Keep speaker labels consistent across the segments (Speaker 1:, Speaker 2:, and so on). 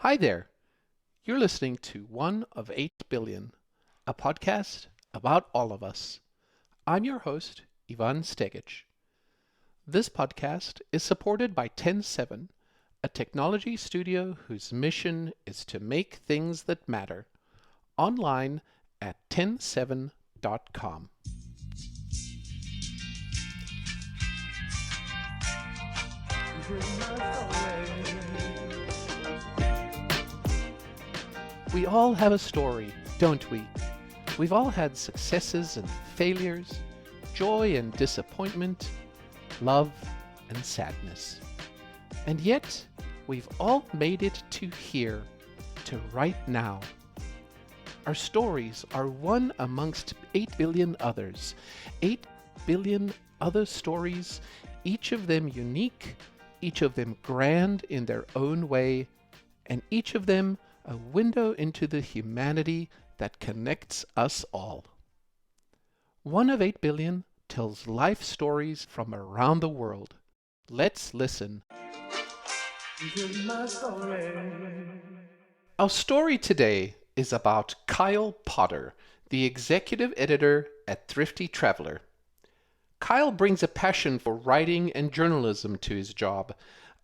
Speaker 1: Hi there. You're listening to One of 8 Billion, a podcast about all of us. I'm your host, Ivan Stegic. This podcast is supported by 107, a technology studio whose mission is to make things that matter, online at 107.com. We all have a story, don't we? We've all had successes and failures, joy and disappointment, love and sadness. And yet, we've all made it to here, to right now. Our stories are one amongst 8 billion others. 8 billion other stories, each of them unique, each of them grand in their own way, and each of them a window into the humanity that connects us all. One of 8 billion tells life stories from around the world. Let's listen. Our story today is about Kyle Potter, the executive editor at Thrifty Traveler. Kyle brings a passion for writing and journalism to his job,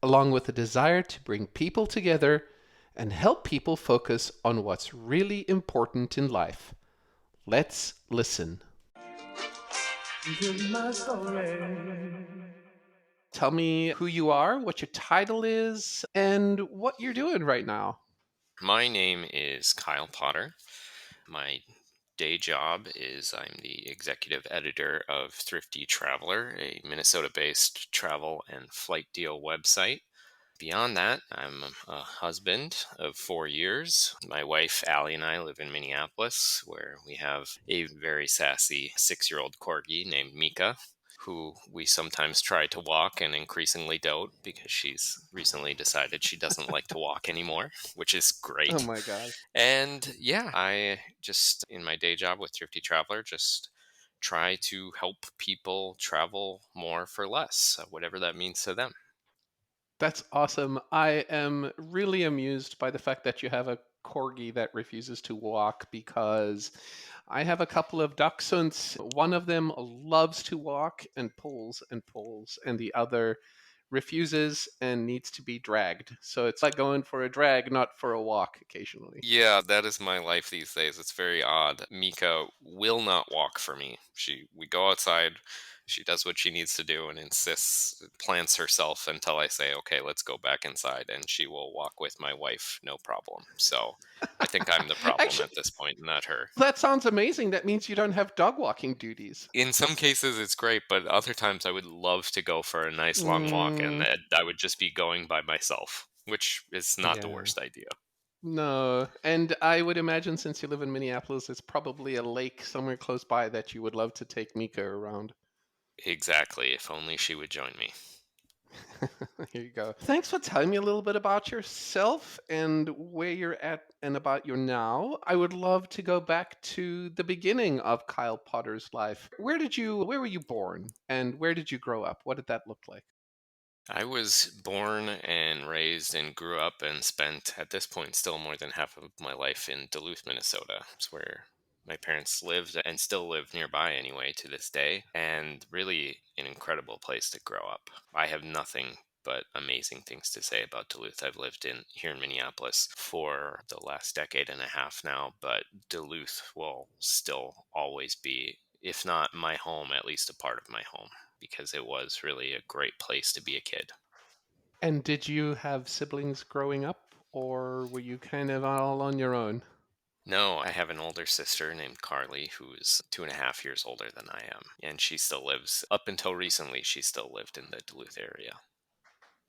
Speaker 1: along with a desire to bring people together and help people focus on what's really important in life. Let's listen. Tell me who you are, what your title is, and what you're doing right now.
Speaker 2: My name is Kyle Potter. My day job is I'm the executive editor of Thrifty Traveler, a Minnesota based travel and flight deal website. Beyond that, I'm a husband of 4 years. My wife, Allie, and I live in Minneapolis, where we have a very sassy 6-year-old corgi named Mika, who we sometimes try to walk and increasingly don't because she's recently decided she doesn't like to walk anymore, which is
Speaker 1: Oh
Speaker 2: great.
Speaker 1: my God.
Speaker 2: And yeah, I just, in my day job with Thrifty Traveler, just try to help people travel more for less, whatever that means to them.
Speaker 1: That's awesome. I am really amused by the fact that you have a corgi that refuses to walk because I have a couple of dachshunds. One of them loves to walk and pulls, and the other refuses and needs to be dragged. So it's like going for a drag, not for a walk occasionally.
Speaker 2: Yeah, that is my life these days. It's very odd. Mika will not walk for me. We go outside, she does what she needs to do and insists, plants herself until I say, "Okay, let's go back inside," and she will walk with my wife no problem. So, I think I'm the problem at
Speaker 1: Actually,
Speaker 2: this point, not her.
Speaker 1: that sounds amazing. That means you don't have dog walking duties.
Speaker 2: In some cases it's great, but other times I would love to go for a nice long walk and
Speaker 1: Mm,
Speaker 2: that I would just be going by myself, which is not the
Speaker 1: yeah.
Speaker 2: worst idea.
Speaker 1: No, and I would imagine since you live in Minneapolis, it's probably a lake somewhere close by that you would love to take Mika around.
Speaker 2: Exactly, if only she would join me.
Speaker 1: Here you go. Thanks for telling me a little bit about yourself and where you're at and about your now. I would love to go back to the beginning of Kyle Potter's life. Where were you born and where did you grow up? What did that look like?
Speaker 2: I was born and raised and grew up and spent, at this point, still more than half of my life in Duluth, Minnesota. It's where my parents lived and still live nearby anyway to this day. And really an incredible place to grow up. I have nothing but amazing things to say about Duluth. I've lived in here in Minneapolis for the last decade and a half now, but Duluth will still always be, if not my home, at least a part of my home because it was really a great place to be a kid.
Speaker 1: And did you have siblings growing up or were you kind of all on your own?
Speaker 2: No, I have an older sister named Carly who's 2.5 years older than I am. And she still lives, up until recently, she still lived in the Duluth area.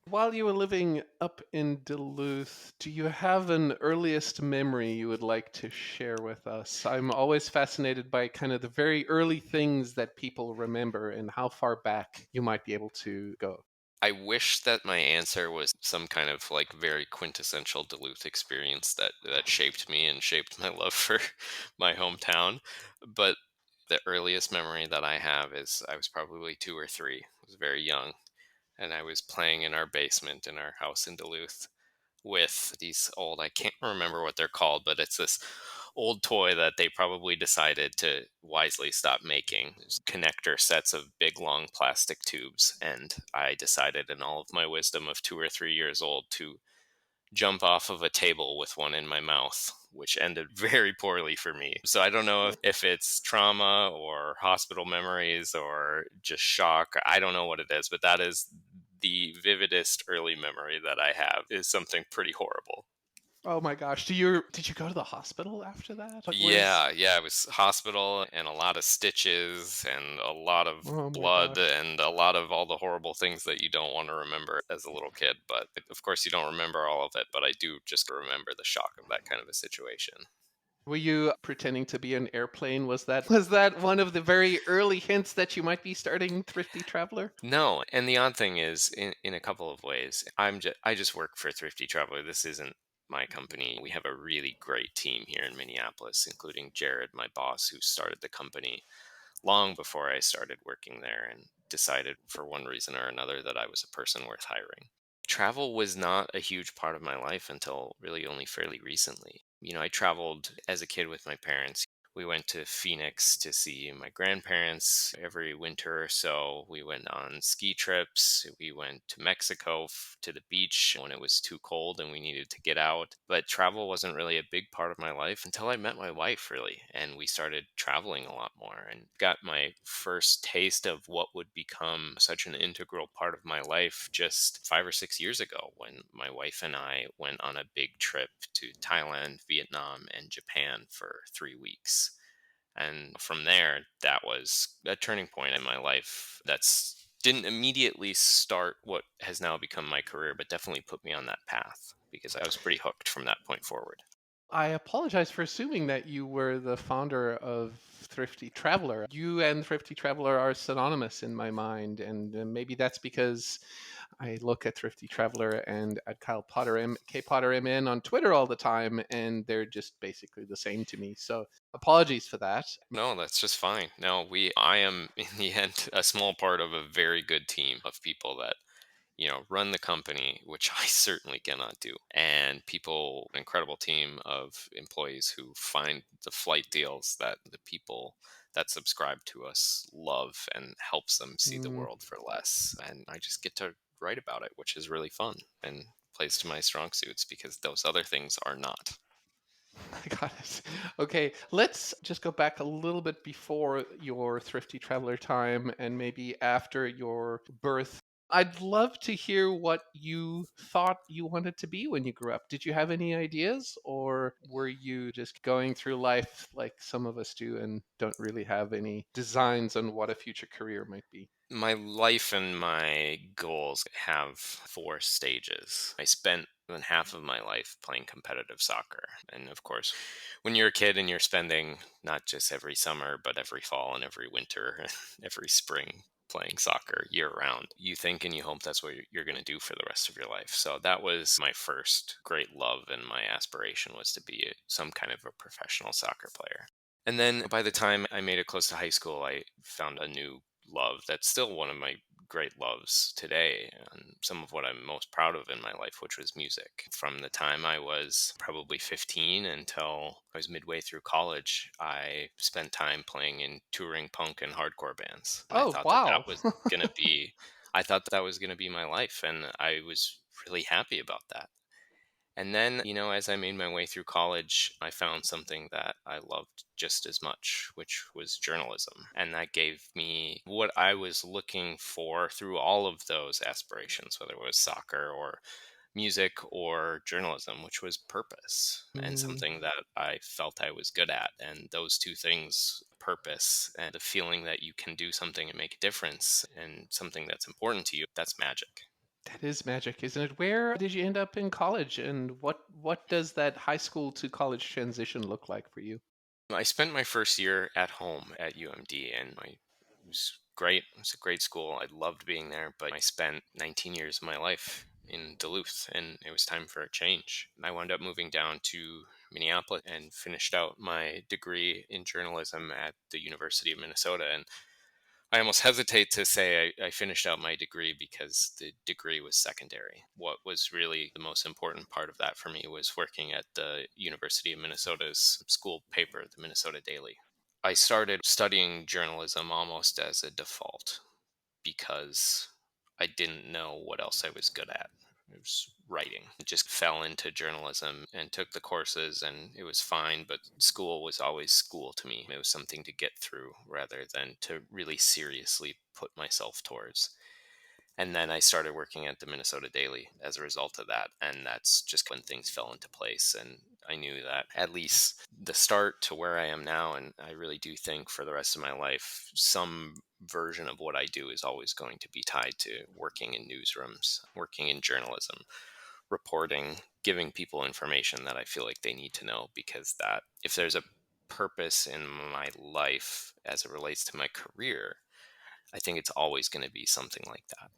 Speaker 1: While you were living up in Duluth, do you have an earliest memory you would like to share with us? I'm always fascinated by kind of the very early things that people remember and how far back you might be able to go.
Speaker 2: I wish that my answer was some kind of like very quintessential Duluth experience that shaped me and shaped my love for my hometown. But the earliest memory that I have is I was probably 2 or 3. I was very young and I was playing in our basement in our house in Duluth. with these old, I can't remember what they're called, but it's this old toy that they probably decided to wisely stop making. There's connector sets of big long plastic tubes. And I decided in all of my wisdom of 2 or 3 years old to jump off of a table with one in my mouth, which ended very poorly for me. So I don't know if it's trauma or hospital memories or just shock. I don't know what it is, but that is the vividest early memory that I have, is something pretty horrible.
Speaker 1: Oh my gosh. Did you go to the hospital after that? What was
Speaker 2: Yeah, yeah, it was hospital and a lot of stitches and a lot of
Speaker 1: Oh my
Speaker 2: blood
Speaker 1: gosh.
Speaker 2: and a lot of all the horrible things that you don't want to remember as a little kid. But of course, you don't remember all of it, but I do just remember the shock of that kind of a situation.
Speaker 1: Were you pretending to be an airplane? Was that one of the very early hints that you might be starting Thrifty Traveler?
Speaker 2: No, and the odd thing is, in a couple of ways, I just work for Thrifty Traveler. This isn't my company. We have a really great team here in Minneapolis, including Jared, my boss, who started the company long before I started working there and decided for one reason or another that I was a person worth hiring. Travel was not a huge part of my life until really only fairly recently. I traveled as a kid with my parents. We went to Phoenix to see my grandparents every winter or so. We went on ski trips. We went to Mexico to the beach when it was too cold and we needed to get out. But travel wasn't really a big part of my life until I met my wife, really. And we started traveling a lot more and got my first taste of what would become such an integral part of my life just 5 or 6 years ago when my wife and I went on a big trip to Thailand, Vietnam, and Japan for 3 weeks. And from there, that was a turning point in my life. That's didn't immediately start what has now become my career, but definitely put me on that path because I was pretty hooked from that point forward.
Speaker 1: I apologize for assuming that you were the founder of Thrifty Traveler. You and Thrifty Traveler are synonymous in my mind, and maybe that's because I look at Thrifty Traveler and at Kyle Potter K Potter MN on Twitter all the time, and they're just basically the same to me. So apologies for that.
Speaker 2: No, that's just fine. No, I am in the end a small part of a very good team of people that run the company, which I certainly cannot do. And people, an incredible team of employees who find the flight deals that the people that subscribe to us love and helps them see the
Speaker 1: Mm,
Speaker 2: world for less. And I just get to write about it, which is really fun and plays to my strong suits because those other things are not.
Speaker 1: I got it. Okay, let's just go back a little bit before your Thrifty Traveler time and maybe after your birth. I'd love to hear what you thought you wanted to be when you grew up. Did you have any ideas, or were you just going through life like some of us do and don't really have any designs on what a future career might be?
Speaker 2: My life and my goals have four stages. I spent more than half of my life playing competitive soccer. And of course, when you're a kid and you're spending not just every summer, but every fall and every winter, every spring playing soccer year round, you think and you hope that's what you're going to do for the rest of your life. So that was my first great love, and my aspiration was to be some kind of a professional soccer player. And then by the time I made it close to high school, I found a new love that's still one of my great loves today, and some of what I'm most proud of in my life, which was music. From the time I was probably 15 until I was midway through college, I spent time playing in touring punk and hardcore bands. And
Speaker 1: Oh, wow.
Speaker 2: I thought that was going to be my life, and I was really happy about that. And then, as I made my way through college, I found something that I loved just as much, which was journalism. And that gave me what I was looking for through all of those aspirations, whether it was soccer or music or journalism, which was purpose and
Speaker 1: Mm,
Speaker 2: something that I felt I was good at. And those two things, purpose and the feeling that you can do something and make a difference and something that's important to you, that's magic.
Speaker 1: that is magic, isn't it? Where did you end up in college, and what does that high school to college transition look like for you?
Speaker 2: I spent my first year at home at UMD, and it was great. It was a great school. I loved being there, but I spent 19 years of my life in Duluth, and it was time for a change. I wound up moving down to Minneapolis and finished out my degree in journalism at the University of Minnesota. And I almost hesitate to say I finished out my degree because the degree was secondary. What was really the most important part of that for me was working at the University of Minnesota's school paper, the Minnesota Daily. I started studying journalism almost as a default because I didn't know what else I was good at. It was writing. I just fell into journalism and took the courses, and it was fine, but school was always school to me. It was something to get through rather than to really seriously put myself towards. And then I started working at the Minnesota Daily as a result of that. And that's just when things fell into place. And I knew that at least the start to where I am now, and I really do think for the rest of my life, some version of what I do is always going to be tied to working in newsrooms, working in journalism, reporting, giving people information that I feel like they need to know. Because that, if there's a purpose in my life as it relates to my career, I think it's always going to be something like that.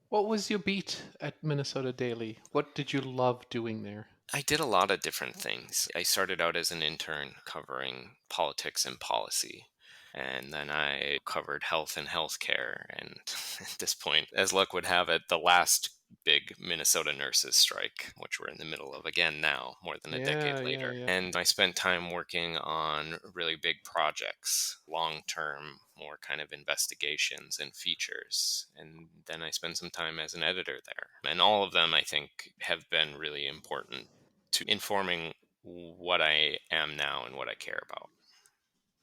Speaker 1: What was your beat at Minnesota Daily? What did you love doing there?
Speaker 2: I did a lot of different things. I started out as an intern covering politics and policy. And then I covered health and healthcare. And at this point, as luck would have it, the last big Minnesota nurses strike, which we're in the middle of again now, more than a decade
Speaker 1: Yeah, yeah,
Speaker 2: later.
Speaker 1: yeah.
Speaker 2: And I spent time working on really big projects, long term, more kind of investigations and features. And then I spent some time as an editor there. And all of them, I think, have been really important to informing what I am now and what I care about.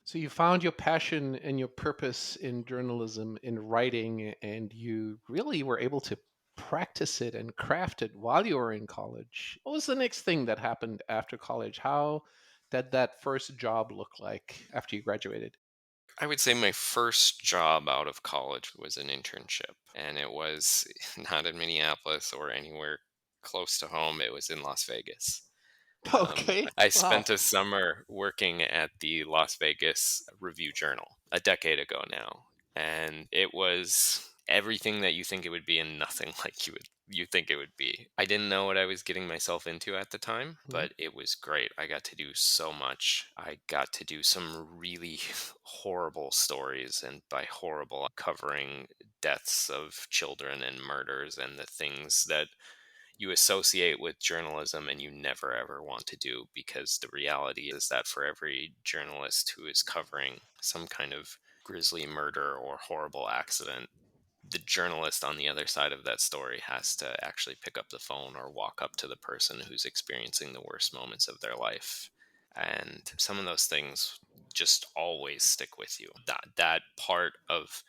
Speaker 1: So you found your passion and your purpose in journalism, in writing, and you really were able to practice it and craft it while you were in college. What was the next thing that happened after college? How did that first job look like after you graduated?
Speaker 2: I would say my first job out of college was an internship, and it was not in Minneapolis or anywhere close to home. It was in Las Vegas.
Speaker 1: Okay.
Speaker 2: I
Speaker 1: Wow.
Speaker 2: spent a summer working at the Las Vegas Review Journal a decade ago now, and it was everything that you think it would be and nothing like you think it would be. I didn't know what I was getting myself into at the time,
Speaker 1: Mhm.
Speaker 2: but it was great. I got to do so much. I got to do some really horrible stories, and by horrible, covering deaths of children and murders and the things that you associate with journalism and you never ever want to do, because the reality is that for every journalist who is covering some kind of grisly murder or horrible accident, the journalist on the other side of that story has to actually pick up the phone or walk up to the person who's experiencing the worst moments of their life. And some of those things just always stick with you. That part of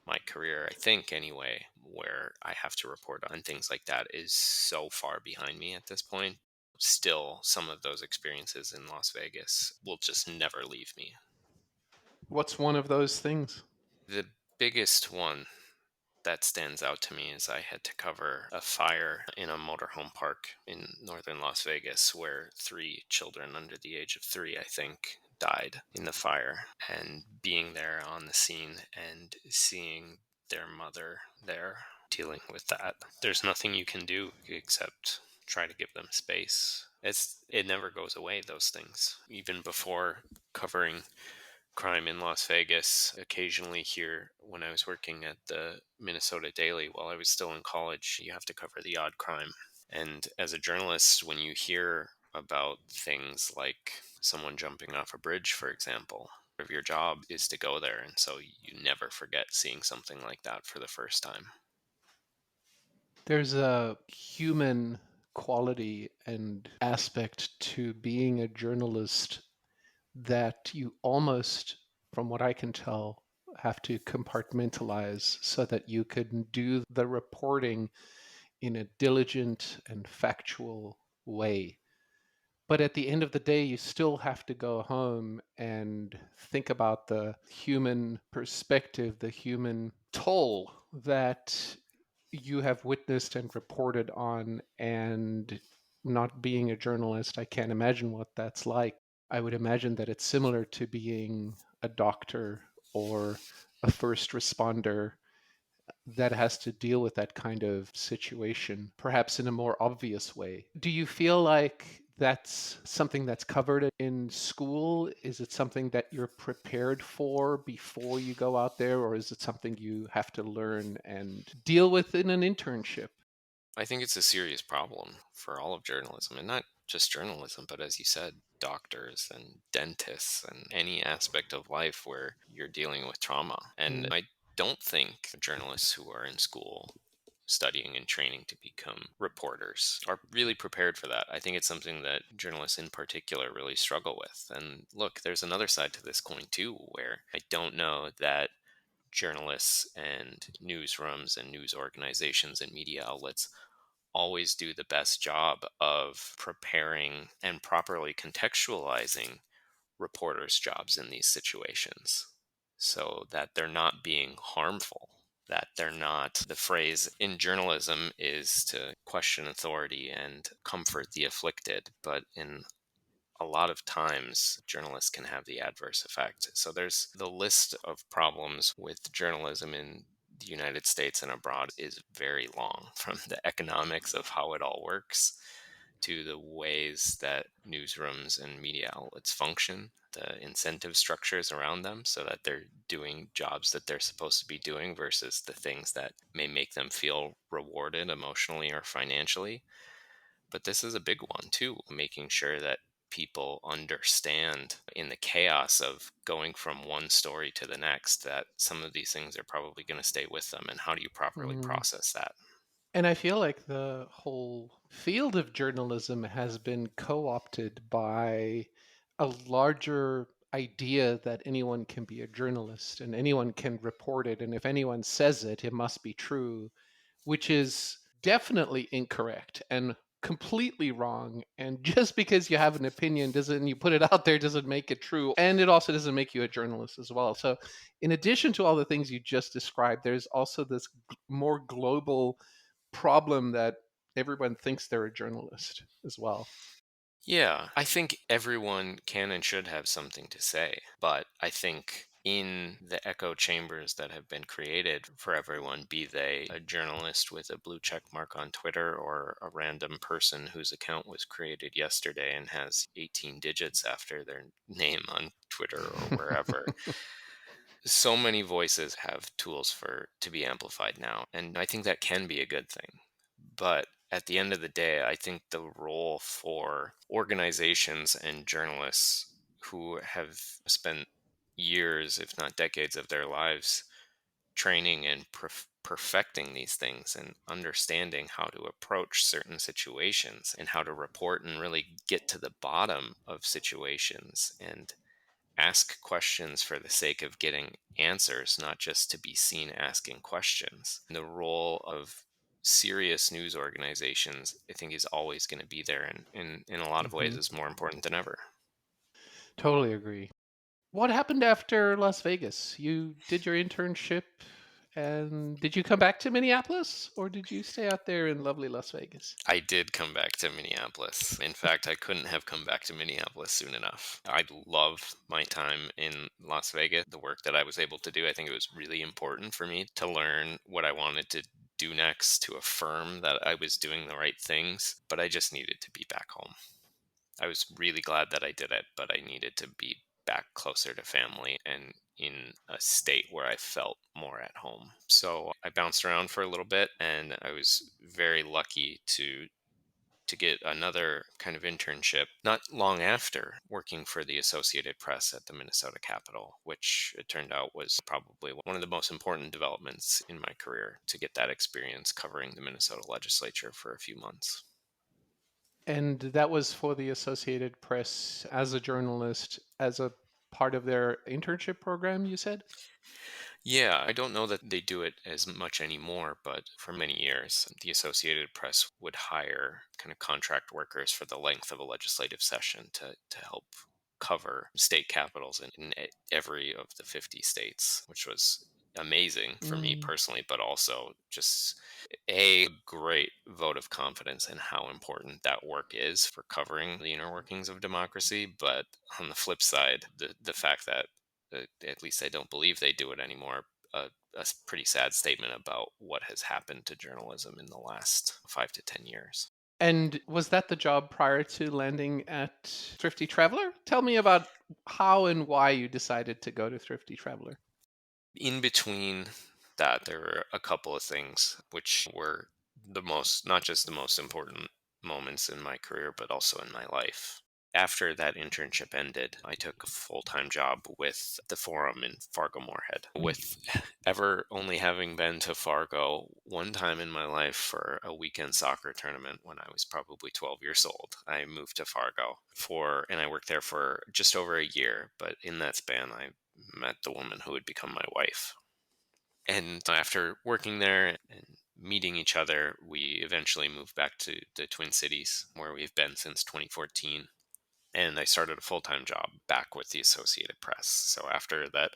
Speaker 2: my career, I think anyway, where I have to report on things like that is so far behind me at this point. Still, some of those experiences in Las Vegas will just never leave me.
Speaker 1: What's one of those things?
Speaker 2: The biggest one that stands out to me is I had to cover a fire in a motorhome park in northern Las Vegas where three children under the age of three, I think, died in the fire. And being there on the scene and seeing their mother there dealing with that, there's nothing you can do except try to give them space. It never goes away, those things. Even before covering crime in Las Vegas, occasionally here when I was working at the Minnesota Daily while I was still in college, you have to cover the odd crime. And as a journalist, when you hear about things like someone jumping off a bridge, for example, part of your job is to go there. And so you never forget seeing something like that for the first time.
Speaker 1: There's a human quality and aspect to being a journalist that you almost, from what I can tell, have to compartmentalize so that you can do the reporting in a diligent and factual way. But at the end of the day, you still have to go home and think about the human perspective, the human toll that you have witnessed and reported on. And not being a journalist, I can't imagine what that's like. I would imagine that it's similar to being a doctor or a first responder that has to deal with that kind of situation, perhaps in a more obvious way. Do you feel like that's something that's covered in school? Is it something that you're prepared for before you go out there, or is it something you have to learn and deal with in an internship?
Speaker 2: I think it's a serious problem for all of journalism, and not just journalism, but as you said, doctors and dentists and any aspect of life where you're dealing with trauma. And
Speaker 1: Mm,
Speaker 2: I don't think journalists who are in school studying and training to become reporters are really prepared for that. I think it's something that journalists in particular really struggle with. And look, there's another side to this coin too, where I don't know that journalists and newsrooms and news organizations and media outlets always do the best job of preparing and properly contextualizing reporters' jobs in these situations so that they're not being harmful. That they're not, the phrase in journalism is to question authority and comfort the afflicted, but in a lot of times journalists can have the adverse effect. So there's the list of problems with journalism in the United States and abroad is very long, from the economics of how it all works to the ways that newsrooms and media outlets function, the incentive structures around them so that they're doing jobs that they're supposed to be doing versus the things that may make them feel rewarded emotionally or financially. But this is a big one too, making sure that people understand in the chaos of going from one story to the next that some of these things are probably going to stay with them, and how do you properly
Speaker 1: mm.
Speaker 2: process that?
Speaker 1: And I feel like the whole field of journalism has been co opted by a larger idea that anyone can be a journalist and anyone can report it. And if anyone says it, it must be true, which is definitely incorrect and completely wrong. And just because you have an opinion doesn't, you put it out there, doesn't make it true. And it also doesn't make you a journalist as well. So, in addition to all the things you just described, there's also this more global problem that everyone thinks they're a journalist as well.
Speaker 2: Yeah, I think everyone can and should have something to say, but I think in the echo chambers that have been created for everyone, be they a journalist with a blue check mark on Twitter or a random person whose account was created yesterday and has 18 digits after their name on Twitter or wherever, so many voices have tools for to be amplified now, and I think that can be a good thing. But at the end of the day, I think the role for organizations and journalists who have spent years, if not decades, of their lives training and perfecting these things and understanding how to approach certain situations and how to report and really get to the bottom of situations and ask questions for the sake of getting answers, not just to be seen asking questions. The role of serious news organizations, I think, is always going to be there, and in a lot of ways
Speaker 1: Mhm.
Speaker 2: is more important than ever.
Speaker 1: Totally agree. What happened after Las Vegas? You did your internship and did you come back to Minneapolis or did you stay out there in lovely Las Vegas?
Speaker 2: I did come back to Minneapolis. In fact, I couldn't have come back to Minneapolis soon enough. I love my time in Las Vegas, the work that I was able to do. I think it was really important for me to learn what I wanted to do next, to affirm that I was doing the right things, but I just needed to be back home. I was really glad that I did it, but I needed to be back closer to family and in a state where I felt more at home. So I bounced around for a little bit, and I was very lucky to get another kind of internship not long after working for the Associated Press at the Minnesota Capitol, which it turned out was probably one of the most important developments in my career, to get that experience covering the Minnesota legislature for a few months.
Speaker 1: And that was for the Associated Press as a journalist, as a part of their internship program, you said?
Speaker 2: Yeah, I don't know that they do it as much anymore, but for many years, the Associated Press would hire kind of contract workers for the length of a legislative session to help cover state capitals in every of the 50 states, which was amazing for me
Speaker 1: Mm,
Speaker 2: personally, but also just a great vote of confidence in how important that work is for covering the inner workings of democracy. But on the flip side, the fact that at least I don't believe they do it anymore. Pretty sad statement about what has happened to journalism in the last 5 to 10 years.
Speaker 1: And was that the job prior to landing at Thrifty Traveler? Tell me about how and why you decided to go to Thrifty Traveler.
Speaker 2: In between that, there were a couple of things which were not just the most important moments in my career, but also in my life. After that internship ended, I took a full time job with the Forum in Fargo Moorhead.
Speaker 1: Mm.
Speaker 2: With ever only having been to Fargo one time in my life for a weekend soccer tournament when I was probably 12 years old, I moved to Fargo and I worked there for just over a year. But in that span, I met the woman who would become my wife. And after working there and meeting each other, we eventually moved back to the Twin Cities, where we've been since 2014. And I started a full time job back with the Associated Press. So after that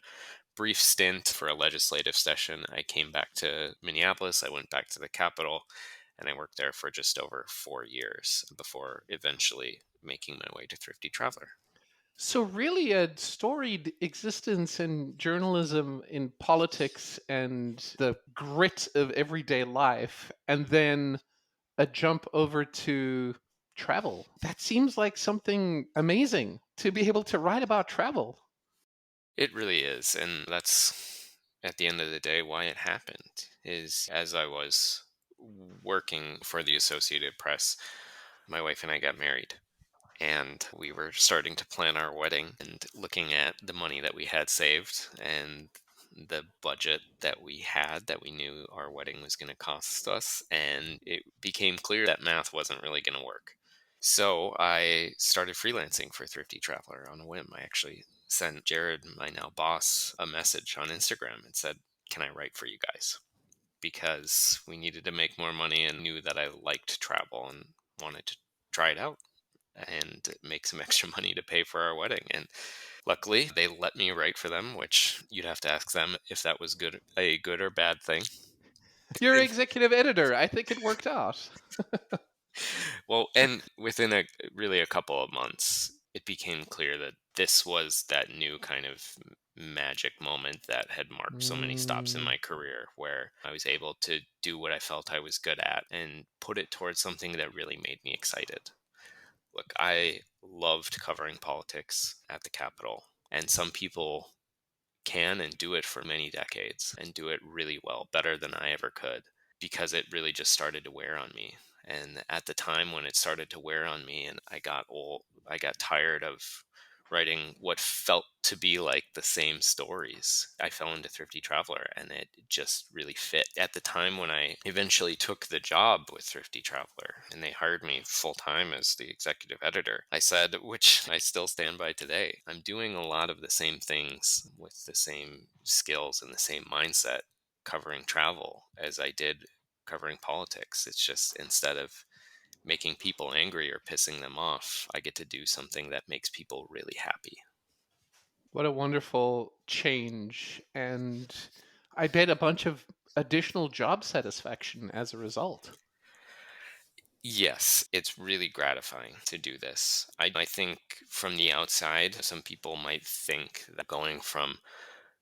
Speaker 2: brief stint for a legislative session, I came back to Minneapolis. I went back to the Capitol and I worked there for just over 4 years before eventually making my way to Thrifty Traveler.
Speaker 1: So, really, a storied existence in journalism, in politics, and the grit of everyday life, and then a jump over to travel. That seems like something amazing to be able to write about travel.
Speaker 2: It really is. And that's at the end of the day why it happened is as I was working for the Associated Press, my wife and I got married. And we were starting to plan our wedding and looking at the money that we had saved and the budget that we had that we knew our wedding was going to cost us. And it became clear that math wasn't really going to work. So I started freelancing for Thrifty Traveler on a whim. I actually sent Jared, my now boss, a message on Instagram and said, "Can I write for you guys?" Because we needed to make more money and knew that I liked travel and wanted to try it out and make some extra money to pay for our wedding. And luckily, they let me write for them, which you'd have to ask them if that was a good or bad thing.
Speaker 1: You're executive editor. I think it worked out.
Speaker 2: Well, and within a couple of months, it became clear that this was that new kind of magic moment that had marked so many stops in
Speaker 1: Mm.
Speaker 2: my career where I was able to do what I felt I was good at and put it towards something that really made me excited. Look, I loved covering politics at the Capitol, and some people can and do it for many decades and do it really well, better than I ever could, because it really just started to wear on me. And at the time when it started to wear on me and I got old, I got tired of writing what felt to be like the same stories. I fell into Thrifty Traveler and it just really fit. At the time when I eventually took the job with Thrifty Traveler and they hired me full time as the executive editor, I said, which I still stand by today, I'm doing a lot of the same things with the same skills and the same mindset covering travel as I did covering politics. It's just instead of making people angry or pissing them off, I get to do something that makes people really happy.
Speaker 1: What a wonderful change. And I bet a bunch of additional job satisfaction as a result.
Speaker 2: Yes, it's really gratifying to do this. I think from the outside, some people might think that going from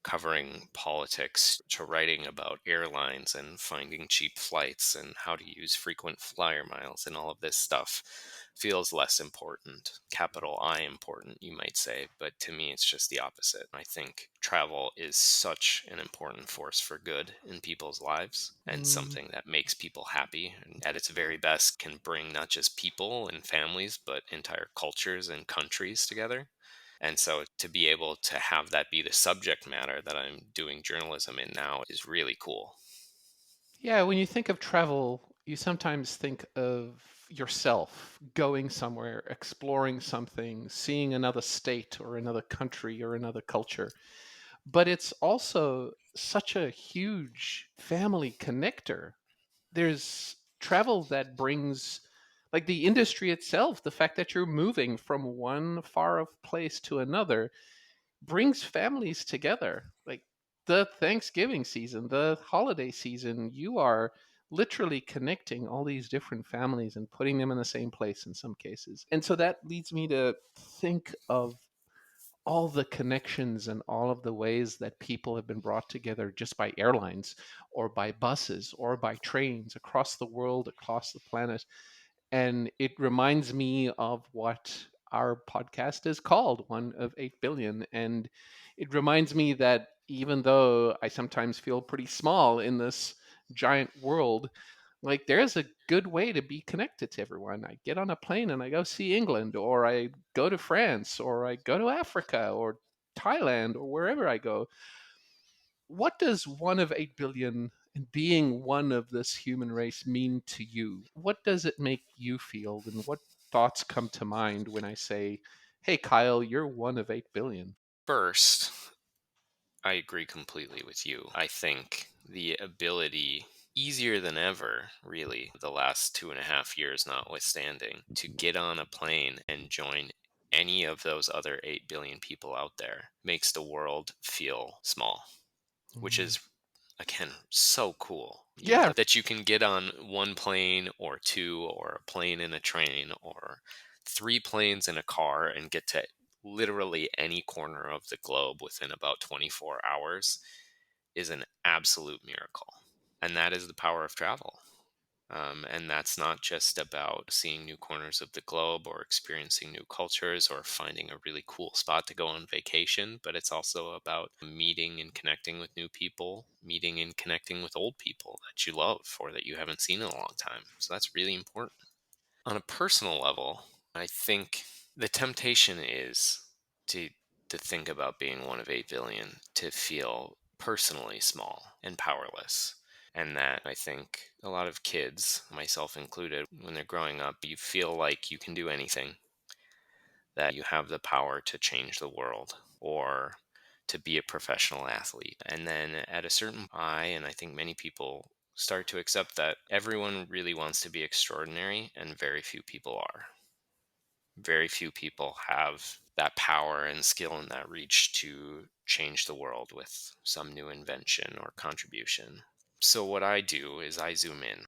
Speaker 2: covering politics to writing about airlines and finding cheap flights and how to use frequent flyer miles and all of this stuff feels less important. Capital I important, you might say, but to me, it's just the opposite. I think travel is such an important force for good in people's lives and
Speaker 1: Mm.
Speaker 2: something that makes people happy and at its very best can bring not just people and families, but entire cultures and countries together. And so to be able to have that be the subject matter that I'm doing journalism in now is really cool.
Speaker 1: Yeah, when you think of travel, you sometimes think of yourself going somewhere, exploring something, seeing another state or another country or another culture. But it's also such a huge family connector. There's travel that brings, like the industry itself, the fact that you're moving from one far off place to another brings families together. Like the Thanksgiving season, the holiday season, you are literally connecting all these different families and putting them in the same place in some cases. And so that leads me to think of all the connections and all of the ways that people have been brought together just by airlines or by buses or by trains across the world, across the planet. And it reminds me of what our podcast is called, One of 8 Billion. And it reminds me that even though I sometimes feel pretty small in this giant world, like there's a good way to be connected to everyone. I get on a plane and I go see England, or I go to France, or I go to Africa, or Thailand, or wherever I go. What does one of 8 billion and being one of this human race mean to you? What does it make you feel? And what thoughts come to mind when I say, hey, Kyle, you're one of 8 billion?
Speaker 2: First, I agree completely with you. I think the ability, easier than ever, really, the last 2.5 years notwithstanding, to get on a plane and join any of those other 8 billion people out there makes the world feel small, which
Speaker 1: Mm.
Speaker 2: is, again, so cool.
Speaker 1: Yeah.
Speaker 2: That you can get on one plane or two, or a plane and a train, or three planes in a car and get to literally any corner of the globe within about 24 hours is an absolute miracle. And that is the power of travel. And that's not just about seeing new corners of the globe or experiencing new cultures or finding a really cool spot to go on vacation, but it's also about meeting and connecting with new people, meeting and connecting with old people that you love or that you haven't seen in a long time. So that's really important. On a personal level, I think the temptation is to think about being one of 8 billion, to feel personally small and powerless. And that, I think, a lot of kids, myself included, when they're growing up, you feel like you can do anything, that you have the power to change the world or to be a professional athlete. And then at a certain and I think many people start to accept that everyone really wants to be extraordinary and very few people are. Very few people have that power and skill and that reach to change the world with some new invention or contribution. So, what I do is I zoom in.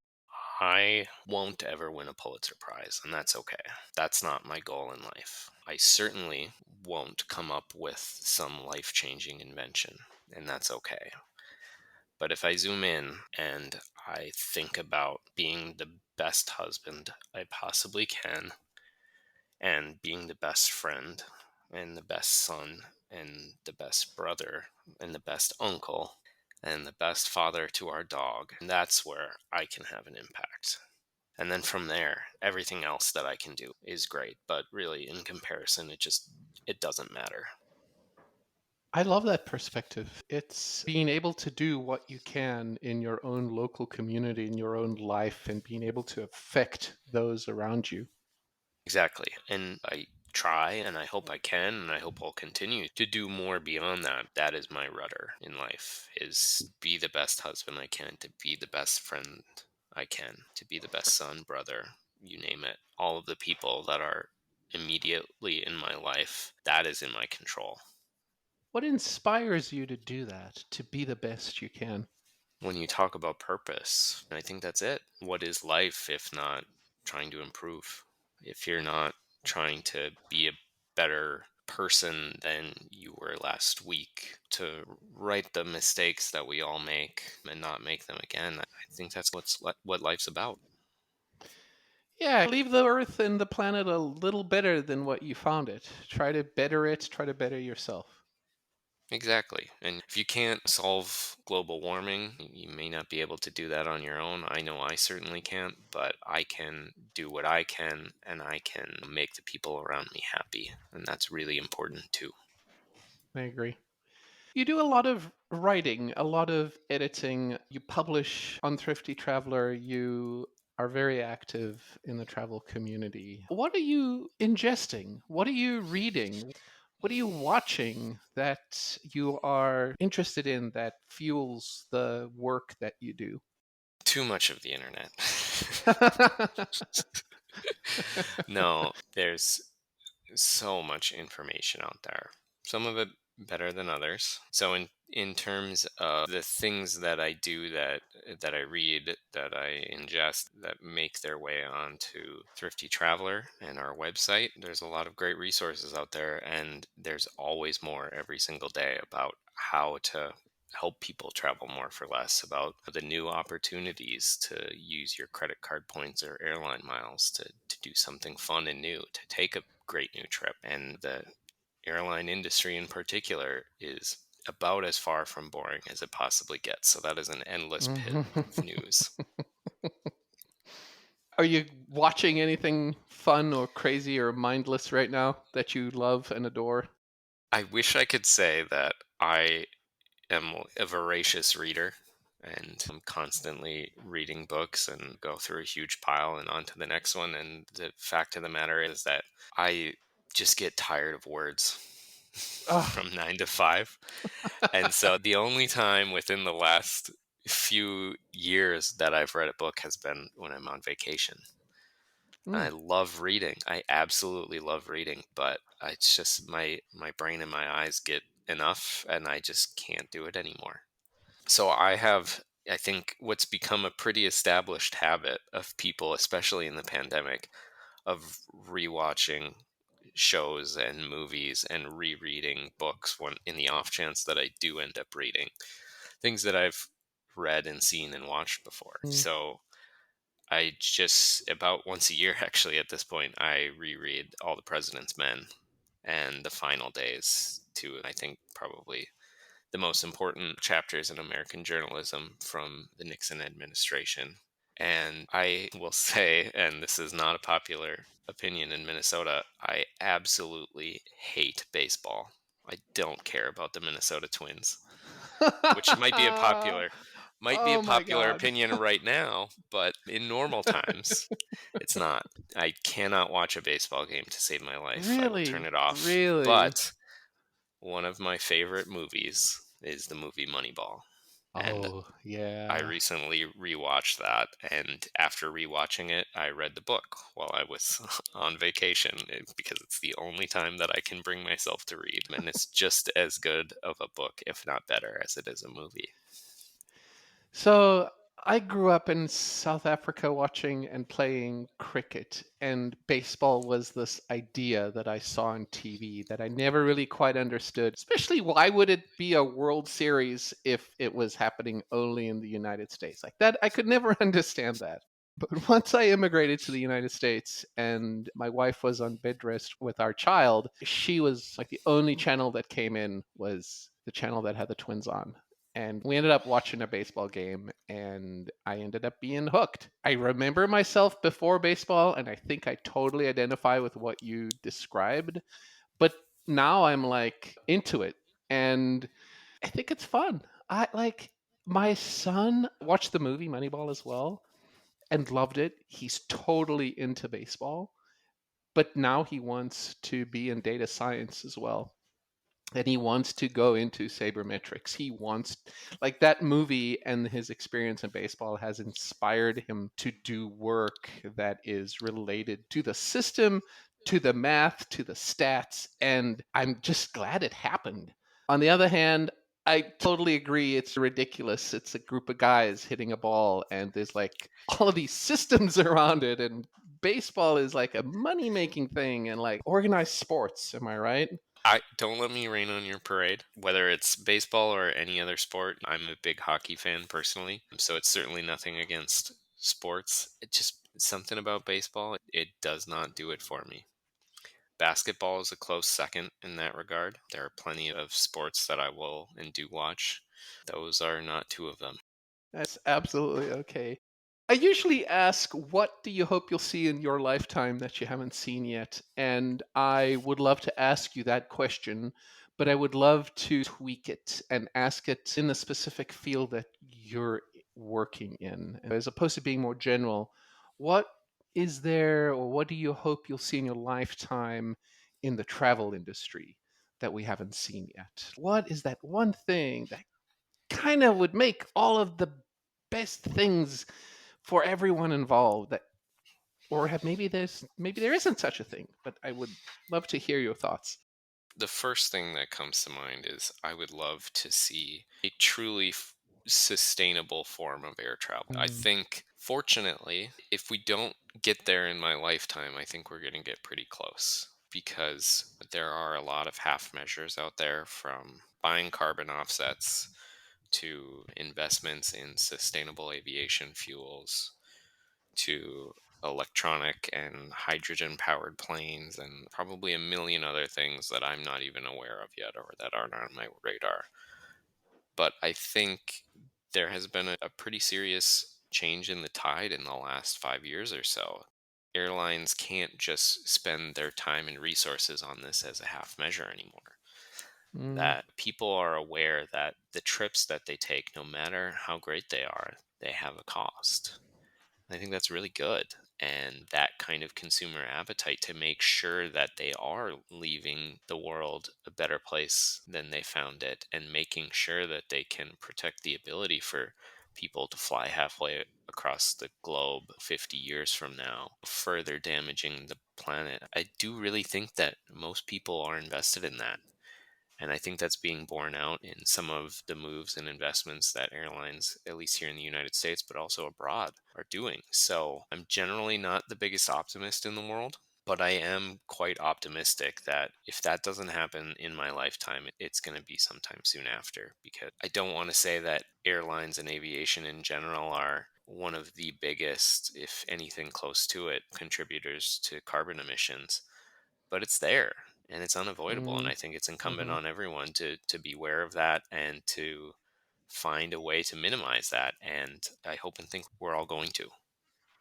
Speaker 2: I won't ever win a Pulitzer Prize, and that's okay. That's not my goal in life. I certainly won't come up with some life changing invention, and that's okay. But if I zoom in and I think about being the best husband I possibly can, and being the best friend and the best son and the best brother and the best uncle and the best father to our dog, and that's where I can have an impact. And then from there, everything else that I can do is great, but really in comparison, it doesn't matter.
Speaker 1: I love that perspective. It's being able to do what you can in your own local community, in your own life, and being able to affect those around you.
Speaker 2: Exactly. And I try, and I hope I can, and I hope I'll continue to do more beyond that. That is my rudder in life, is be the best husband I can, to be the best friend I can, to be the best son, brother, you name it. All of the people that are immediately in my life, that is in my control.
Speaker 1: What inspires you to do that, to be the best you can?
Speaker 2: When you talk about purpose, I think that's it. What is life if not trying to improve? If you're not trying to be a better person than you were last week, to right the mistakes that we all make and not make them again, I think that's what life's about.
Speaker 1: Yeah, leave the earth and the planet a little better than what you found it. Try to better it, try to better yourself.
Speaker 2: Exactly. And if you can't solve global warming, you may not be able to do that on your own. I know I certainly can't, but I can do what I can, and I can make the people around me happy. And that's really important too.
Speaker 1: I agree. You do a lot of writing, a lot of editing. You publish on Thrifty Traveler. You are very active in the travel community. What are you ingesting? What are you reading? What are you watching that you are interested in that fuels the work that you do?
Speaker 2: Too much of the internet. No, there's so much information out there. Some of it better than others. So in terms of the things that I do, that I read, that I ingest, that make their way onto Thrifty Traveler and our website, there's a lot of great resources out there, and there's always more every single day about how to help people travel more for less, about the new opportunities to use your credit card points or airline miles to do something fun and new, to take a great new trip. And the airline industry in particular is about as far from boring as it possibly gets. So that is an endless pit of
Speaker 1: Mhm.
Speaker 2: news.
Speaker 1: Are you watching anything fun or crazy or mindless right now that you love and adore?
Speaker 2: I wish I could say that I am a voracious reader and I'm constantly reading books and go through a huge pile and on to the next one. And the fact of the matter is that I just get tired of words
Speaker 1: Oh.
Speaker 2: from 9 to 5. And so the only time within the last few years that I've read a book has been when I'm on vacation. I
Speaker 1: Mm.
Speaker 2: love reading. I absolutely love reading, but it's just my brain and my eyes get enough and I just can't do it anymore. So I think what's become a pretty established habit of people, especially in the pandemic, of rewatching shows and movies and rereading books when in the off chance that I do end up reading things that I've read and seen and watched before.
Speaker 1: Mm.
Speaker 2: So I just about once a year actually at this point I reread All the President's Men and The Final Days, to I think probably the most important chapters in American journalism from the Nixon administration. And I will say, and this is not a popular opinion in Minnesota, I absolutely hate baseball. I don't care about the Minnesota Twins, which might be a
Speaker 1: Oh my
Speaker 2: popular
Speaker 1: god.
Speaker 2: opinion right now, but in normal times, it's not. I cannot watch a baseball game to save my life. I will turn
Speaker 1: Really?
Speaker 2: it off.
Speaker 1: Really?
Speaker 2: But one of my favorite movies is the movie Moneyball. And
Speaker 1: Oh,
Speaker 2: I
Speaker 1: yeah.
Speaker 2: recently rewatched that. And after rewatching it, I read the book while I was on vacation because it's the only time that I can bring myself to read. And it's just as good of a book, if not better, as it is a movie.
Speaker 1: So I grew up in South Africa watching and playing cricket, and baseball was this idea that I saw on TV that I never really quite understood. Especially, why would it be a World Series if it was happening only in the United States? Like that, I could never understand that. But once I immigrated to the United States and my wife was on bed rest with our child, she was like the only channel that came in was the channel that had the twins on. And we ended up watching a baseball game and I ended up being hooked. I remember myself before baseball and I think I totally identify with what you described, but now I'm like into it and I think it's fun. I like my son watched the movie Moneyball as well and loved it. He's totally into baseball, but now he wants to be in data science as well. And he wants to go into sabermetrics. He wants, like, that movie and his experience in baseball has inspired him to do work that is related to the system, to the math, to the stats. And I'm just glad it happened. On the other hand, I totally agree. It's ridiculous. It's a group of guys hitting a ball, and there's like all of these systems around it. And baseball is like a money making thing and like organized sports. Am I right?
Speaker 2: I don't let me rain on your parade. Whether it's baseball or any other sport, I'm a big hockey fan personally. So it's certainly nothing against sports. It just something about baseball, it does not do it for me. Basketball is a close second in that regard. There are plenty of sports that I will and do watch. Those are not two of them.
Speaker 1: That's absolutely okay. I usually ask, what do you hope you'll see in your lifetime that you haven't seen yet? And I would love to ask you that question, but I would love to tweak it and ask it in the specific field that you're working in, as opposed to being more general. What is there, or what do you hope you'll see in your lifetime in the travel industry that we haven't seen yet? What is that one thing that kind of would make all of the best things for everyone involved, that, or have, maybe there isn't such a thing, but I would love to hear your thoughts.
Speaker 2: The first thing that comes to mind is I would love to see a truly sustainable form of air travel. I
Speaker 1: Mm.
Speaker 2: think, fortunately, if we don't get there in my lifetime, I think we're going to get pretty close because there are a lot of half measures out there, from buying carbon offsets to investments in sustainable aviation fuels to electronic and hydrogen powered planes, and probably a million other things that I'm not even aware of yet or that aren't on my radar. But I think there has been a pretty serious change in the tide in the last 5 years or so. Airlines can't just spend their time and resources on this as a half measure anymore.
Speaker 1: Mm,
Speaker 2: That people are aware that the trips that they take, no matter how great they have a cost. I think that's really good. And that kind of consumer appetite to make sure that they are leaving the world a better place than they found it, and making sure that they can protect the ability for people to fly halfway across the globe 50 years from now, further damaging the planet. I do really think that most people are invested in that. And I think that's being borne out in some of the moves and investments that airlines, at least here in the United States, but also abroad, are doing. So I'm generally not the biggest optimist in the world, but I am quite optimistic that if that doesn't happen in my lifetime, it's going to be sometime soon after. Because I don't want to say that airlines and aviation in general are one of the biggest, if anything close to it, contributors to carbon emissions, but it's there and it's unavoidable. And
Speaker 1: mm,
Speaker 2: I think it's incumbent
Speaker 1: mhm.
Speaker 2: on everyone to be aware of that and to find a way to minimize that. And I hope and think we're all going to.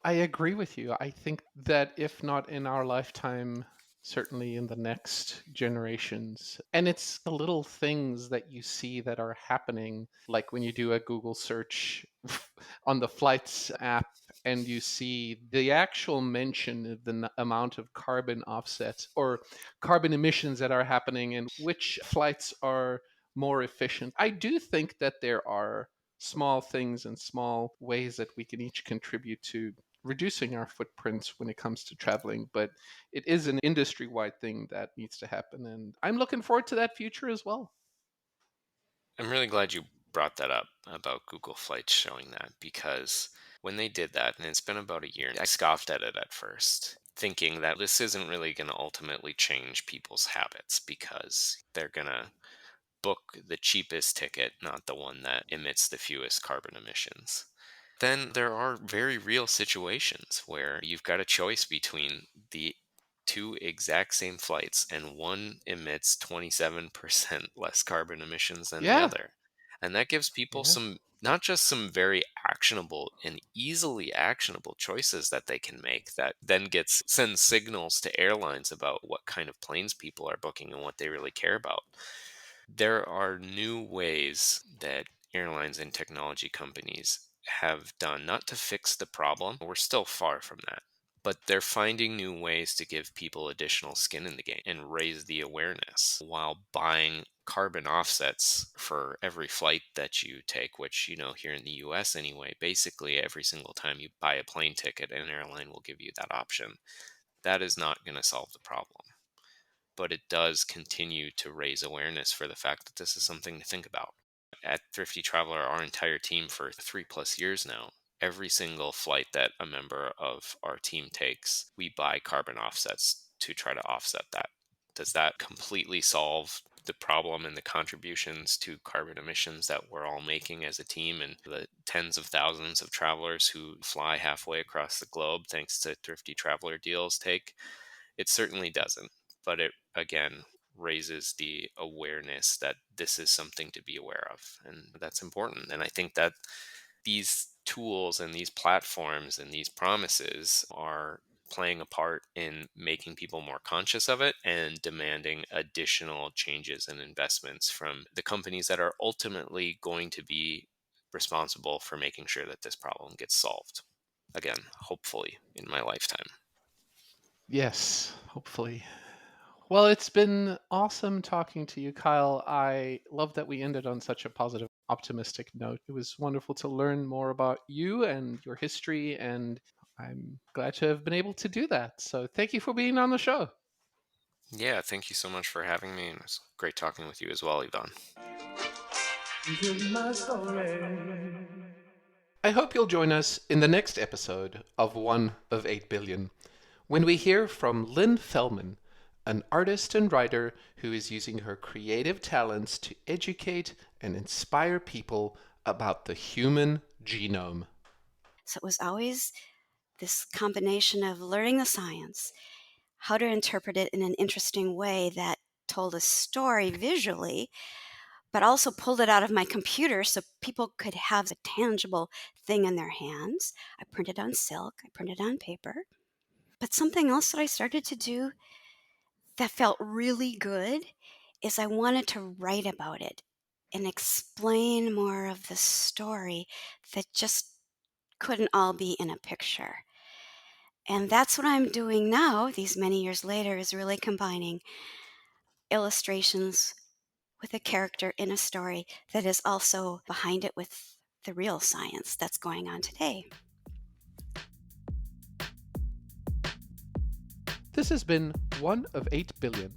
Speaker 1: I agree with you. I think that if not in our lifetime, certainly in the next generations. And it's the little things that you see that are happening, like when you do a Google search on the flights app and you see the actual mention of the amount of carbon offsets or carbon emissions that are happening and which flights are more efficient. I do think that there are small things and small ways that we can each contribute to reducing our footprints when it comes to traveling, but it is an industry wide thing that needs to happen. And I'm looking forward to that future as well.
Speaker 2: I'm really glad you brought that up about Google Flights showing that, because when they did that, and it's been about a year, I scoffed at it at first, thinking that this isn't really going to ultimately change people's habits because they're going to book the cheapest ticket, not the one that emits the fewest carbon emissions. Then there are very real situations where you've got a choice between the two exact same flights, and one emits 27% less carbon emissions than the
Speaker 1: Yeah.
Speaker 2: other. And that gives people
Speaker 1: Yeah.
Speaker 2: some, not just some very actionable and easily actionable choices that they can make, that then gets sends signals to airlines about what kind of planes people are booking and what they really care about. There are new ways that airlines and technology companies have done, not to fix the problem. We're still far from that. But they're finding new ways to give people additional skin in the game and raise the awareness while buying carbon offsets for every flight that you take, which, here in the US anyway, basically every single time you buy a plane ticket, an airline will give you that option. That is not going to solve the problem, but it does continue to raise awareness for the fact that this is something to think about. At Thrifty Traveler, our entire team for 3+ years now, every single flight that a member of our team takes, we buy carbon offsets to try to offset that. Does that completely solve the problem and the contributions to carbon emissions that we're all making as a team, and the tens of thousands of travelers who fly halfway across the globe thanks to Thrifty Traveler deals take? It certainly doesn't, but it again raises the awareness that this is something to be aware of, and that's important. And I think that these tools and these platforms and these promises are playing a part in making people more conscious of it and demanding additional changes and investments from the companies that are ultimately going to be responsible for making sure that this problem gets solved. Again, hopefully in my lifetime.
Speaker 1: Yes, hopefully. Well, it's been awesome talking to you, Kyle. I love that we ended on such a positive, optimistic note. It was wonderful to learn more about you and your history, and I'm glad to have been able to do that. So thank you for being on the show.
Speaker 2: Yeah, thank you so much for having me, and it was great talking with you as well, Yvonne.
Speaker 1: I hope you'll join us in the next episode of One of 8 Billion when we hear from Lynn Fellman, an artist and writer who is using her creative talents to educate and inspire people about the human genome.
Speaker 3: So it was always this combination of learning the science, how to interpret it in an interesting way that told a story visually, but also pulled it out of my computer so people could have a tangible thing in their hands. I printed on silk, I printed on paper. But something else that I started to do that felt really good is I wanted to write about it and explain more of the story that just couldn't all be in a picture. And that's what I'm doing now, these many years later, is really combining illustrations with a character in a story that is also behind it with the real science that's going on today.
Speaker 1: This has been 1 of 8 billion,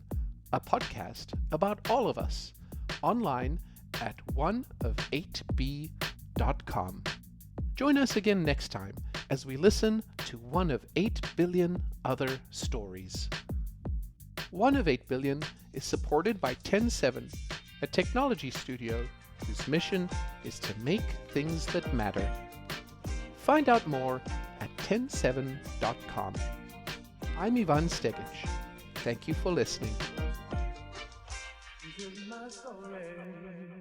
Speaker 1: a podcast about all of us, online at oneof8b.com. Join us again next time as we listen to 1 of 8 billion other stories. 1 of 8 billion is supported by 107, a technology studio whose mission is to make things that matter. Find out more at 107.com. I'm Ivan Stegic. Thank you for listening. This is my story.